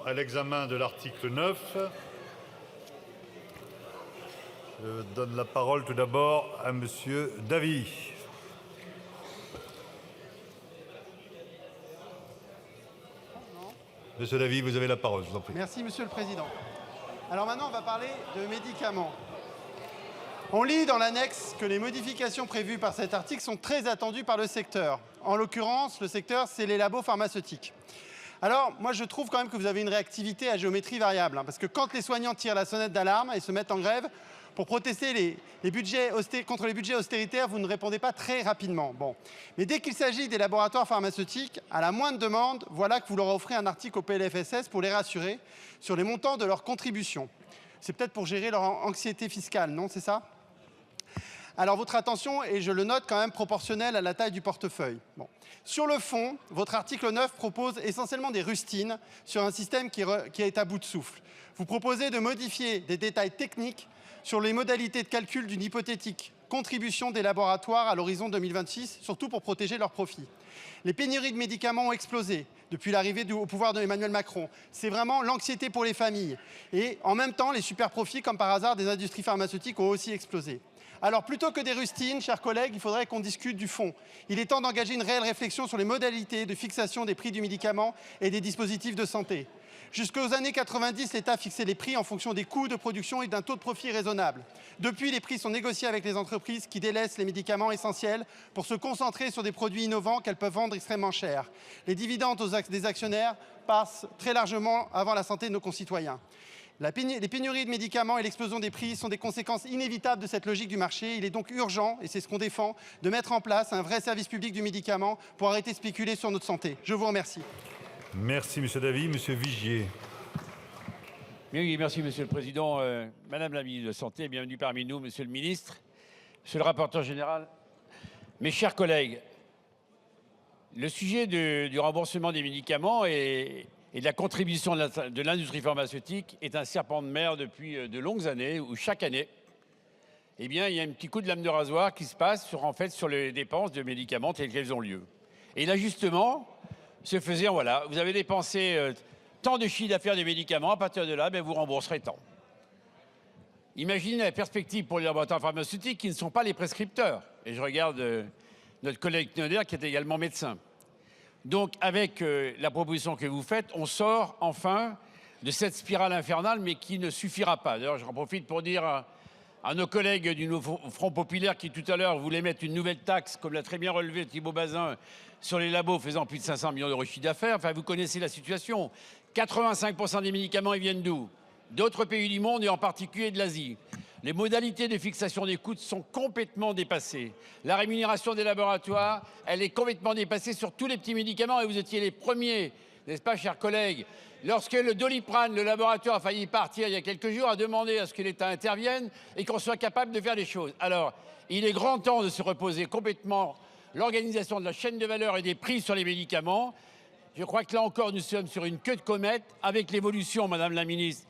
à l'examen de l'article 9. Je donne la parole tout d'abord à Monsieur Davy. Monsieur Davy, vous avez la parole, je vous en prie. Merci, Monsieur le Président. Alors maintenant, on va parler de médicaments. On lit dans l'annexe que les modifications prévues par cet article sont très attendues par le secteur. En l'occurrence, le secteur, c'est les labos pharmaceutiques. Alors, moi, je trouve quand même que vous avez une réactivité à géométrie variable, parce que quand les soignants tirent la sonnette d'alarme et se mettent en grève pour protester contre les budgets austéritaires, vous ne répondez pas très rapidement. Bon. Mais dès qu'il s'agit des laboratoires pharmaceutiques, à la moindre demande, voilà que vous leur offrez un article au PLFSS pour les rassurer sur les montants de leurs contributions. C'est peut-être pour gérer leur anxiété fiscale, non, c'est ça ? Alors votre attention, et je le note, quand même proportionnelle à la taille du portefeuille. Bon. Sur le fond, votre article 9 propose essentiellement des rustines sur un système qui est à bout de souffle. Vous proposez de modifier des détails techniques sur les modalités de calcul d'une hypothétique contribution des laboratoires à l'horizon 2026, surtout pour protéger leurs profits. Les pénuries de médicaments ont explosé depuis l'arrivée au pouvoir de Emmanuel Macron. C'est vraiment l'anxiété pour les familles. Et en même temps, les super profits, comme par hasard, des industries pharmaceutiques ont aussi explosé. Alors, plutôt que des rustines, chers collègues, il faudrait qu'on discute du fond. Il est temps d'engager une réelle réflexion sur les modalités de fixation des prix du médicament et des dispositifs de santé. Jusqu'aux années 90, l'État fixait les prix en fonction des coûts de production et d'un taux de profit raisonnable. Depuis, les prix sont négociés avec les entreprises qui délaissent les médicaments essentiels pour se concentrer sur des produits innovants qu'elles peuvent vendre extrêmement cher. Les dividendes des actionnaires passent très largement avant la santé de nos concitoyens. Les pénuries de médicaments et l'explosion des prix sont des conséquences inévitables de cette logique du marché. Il est donc urgent, et c'est ce qu'on défend, de mettre en place un vrai service public du médicament pour arrêter de spéculer sur notre santé. Je vous remercie. Merci, Monsieur Davy. Monsieur Vigier. Oui, merci, Monsieur le Président. Madame la ministre de la Santé, bienvenue parmi nous, Monsieur le Ministre, Monsieur le rapporteur général, mes chers collègues. Le sujet du remboursement des médicaments et de la contribution de l'industrie pharmaceutique est un serpent de mer depuis de longues années, où chaque année, eh bien, il y a un petit coup de lame de rasoir qui se passe sur les dépenses de médicaments telles qu'elles ont lieu. Et l'ajustement se faisait, voilà, vous avez dépensé tant de chiffre d'affaires des médicaments, à partir de là, vous rembourserez tant. Imaginez la perspective pour les laboratoires pharmaceutiques qui ne sont pas les prescripteurs. Et je regarde notre collègue Knoder qui est également médecin. Donc, avec la proposition que vous faites, on sort enfin de cette spirale infernale, mais qui ne suffira pas. D'ailleurs, j'en profite pour dire à nos collègues du Front Populaire qui, tout à l'heure, voulaient mettre une nouvelle taxe, comme l'a très bien relevé Thibault Bazin, sur les labos faisant plus de 500 millions d'euros de chiffre d'affaires. Enfin, vous connaissez la situation. 85% des médicaments, ils viennent d'où? D'autres pays du monde et en particulier de l'Asie. Les modalités de fixation des coûts sont complètement dépassées. La rémunération des laboratoires, elle est complètement dépassée sur tous les petits médicaments et vous étiez les premiers, n'est-ce pas, chers collègues? Lorsque le Doliprane, le laboratoire a failli partir il y a quelques jours, a demandé à ce que l'État intervienne et qu'on soit capable de faire des choses. Alors, il est grand temps de se reposer complètement l'organisation de la chaîne de valeur et des prix sur les médicaments. Je crois que là encore, nous sommes sur une queue de comète avec l'évolution, Madame la Ministre.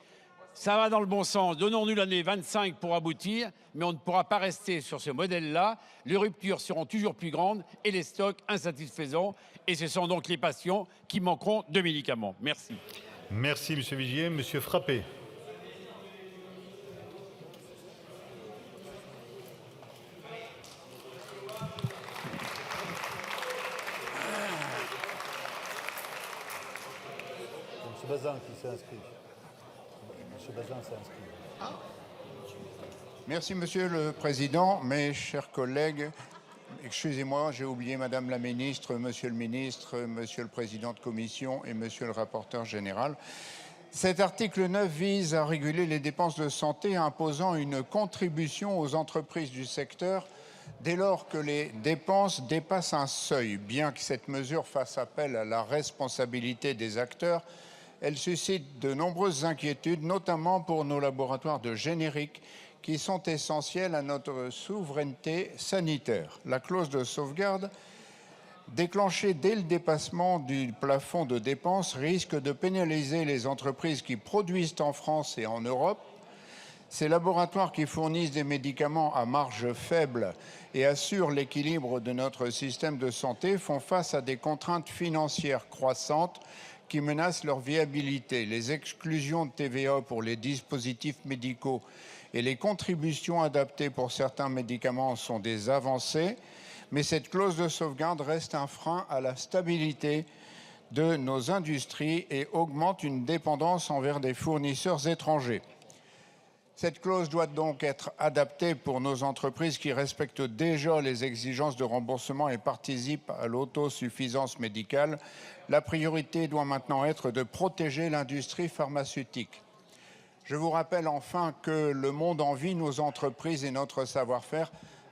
Ça va dans le bon sens. Donnons-nous l'année 25 pour aboutir, mais on ne pourra pas rester sur ce modèle-là. Les ruptures seront toujours plus grandes et les stocks insatisfaisants. Et ce sont donc les patients qui manqueront de médicaments. Merci. Merci, Monsieur Vigier. Monsieur Frappé. Monsieur Bazin qui s'est inscrit. Monsieur Bazin s'est inscrit. Merci, Monsieur le Président. Mes chers collègues, excusez-moi, j'ai oublié Madame la Ministre, Monsieur le Ministre, Monsieur le Président de Commission et Monsieur le rapporteur général. Cet article 9 vise à réguler les dépenses de santé en imposant une contribution aux entreprises du secteur dès lors que les dépenses dépassent un seuil. Bien que cette mesure fasse appel à la responsabilité des acteurs, elle suscite de nombreuses inquiétudes, notamment pour nos laboratoires de génériques qui sont essentiels à notre souveraineté sanitaire. La clause de sauvegarde, déclenchée dès le dépassement du plafond de dépenses, risque de pénaliser les entreprises qui produisent en France et en Europe. Ces laboratoires qui fournissent des médicaments à marge faible et assurent l'équilibre de notre système de santé font face à des contraintes financières croissantes qui menacent leur viabilité. Les exclusions de TVA pour les dispositifs médicaux et les contributions adaptées pour certains médicaments sont des avancées, mais cette clause de sauvegarde reste un frein à la stabilité de nos industries et augmente une dépendance envers des fournisseurs étrangers. Cette clause doit donc être adaptée pour nos entreprises qui respectent déjà les exigences de remboursement et participent à l'autosuffisance médicale. La priorité doit maintenant être de protéger l'industrie pharmaceutique. Je vous rappelle enfin que le monde envie nos entreprises et notre savoir-faire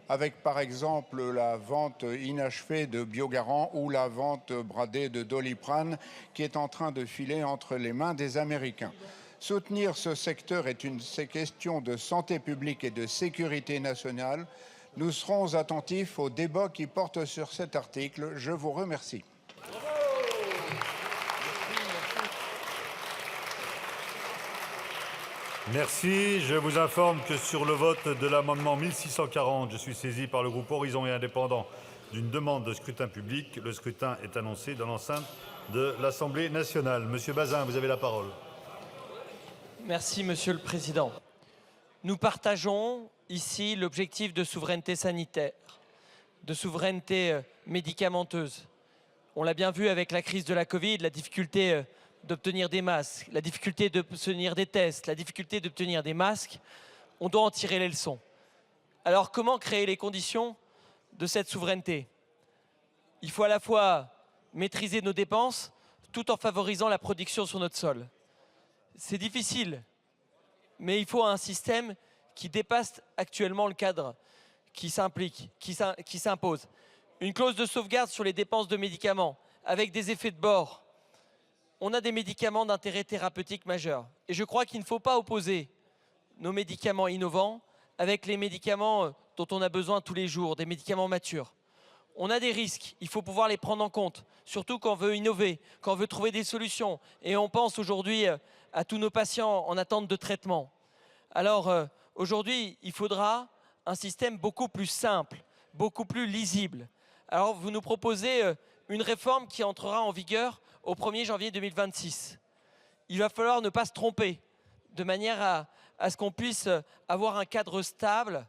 avec par exemple la vente inachevée de Biogarant ou la vente bradée de Doliprane qui est en train de filer entre les mains des Américains. Soutenir ce secteur est une question de santé publique et de sécurité nationale. Nous serons attentifs au débat qui porte sur cet article. Je vous remercie. Merci. Je vous informe que sur le vote de l'amendement 1640, je suis saisi par le groupe Horizon et Indépendants d'une demande de scrutin public. Le scrutin est annoncé dans l'enceinte de l'Assemblée nationale. Monsieur Bazin, vous avez la parole. Merci, Monsieur le Président. Nous partageons ici l'objectif de souveraineté sanitaire, de souveraineté médicamenteuse. On l'a bien vu avec la crise de la Covid, la difficulté d'obtenir des masques, la difficulté d'obtenir des tests, la difficulté d'obtenir des masques. On doit en tirer les leçons. Alors, comment créer les conditions de cette souveraineté? Il faut à la fois maîtriser nos dépenses tout en favorisant la production sur notre sol. C'est difficile, mais il faut un système qui dépasse actuellement le cadre qui s'implique, qui s'impose. Une clause de sauvegarde sur les dépenses de médicaments avec des effets de bord. On a des médicaments d'intérêt thérapeutique majeur. Et je crois qu'il ne faut pas opposer nos médicaments innovants avec les médicaments dont on a besoin tous les jours, des médicaments matures. On a des risques, il faut pouvoir les prendre en compte, surtout quand on veut innover, quand on veut trouver des solutions. Et on pense aujourd'hui à tous nos patients en attente de traitement. Alors aujourd'hui, il faudra un système beaucoup plus simple, beaucoup plus lisible. Alors vous nous proposez une réforme qui entrera en vigueur au 1er janvier 2026. Il va falloir ne pas se tromper, de manière à ce qu'on puisse avoir un cadre stable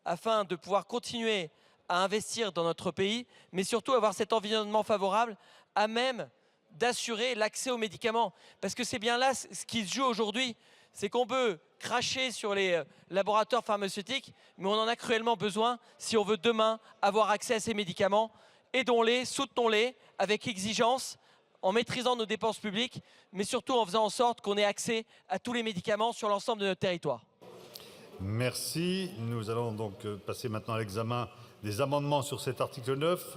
afin de pouvoir continuer à investir dans notre pays, mais surtout avoir cet environnement favorable à même d'assurer l'accès aux médicaments. Parce que c'est bien là ce qui se joue aujourd'hui, c'est qu'on peut cracher sur les laboratoires pharmaceutiques, mais on en a cruellement besoin si on veut demain avoir accès à ces médicaments. Aidons-les, soutenons-les avec exigence, en maîtrisant nos dépenses publiques, mais surtout en faisant en sorte qu'on ait accès à tous les médicaments sur l'ensemble de notre territoire. Merci. Nous allons donc passer maintenant à l'examen des amendements sur cet article 9.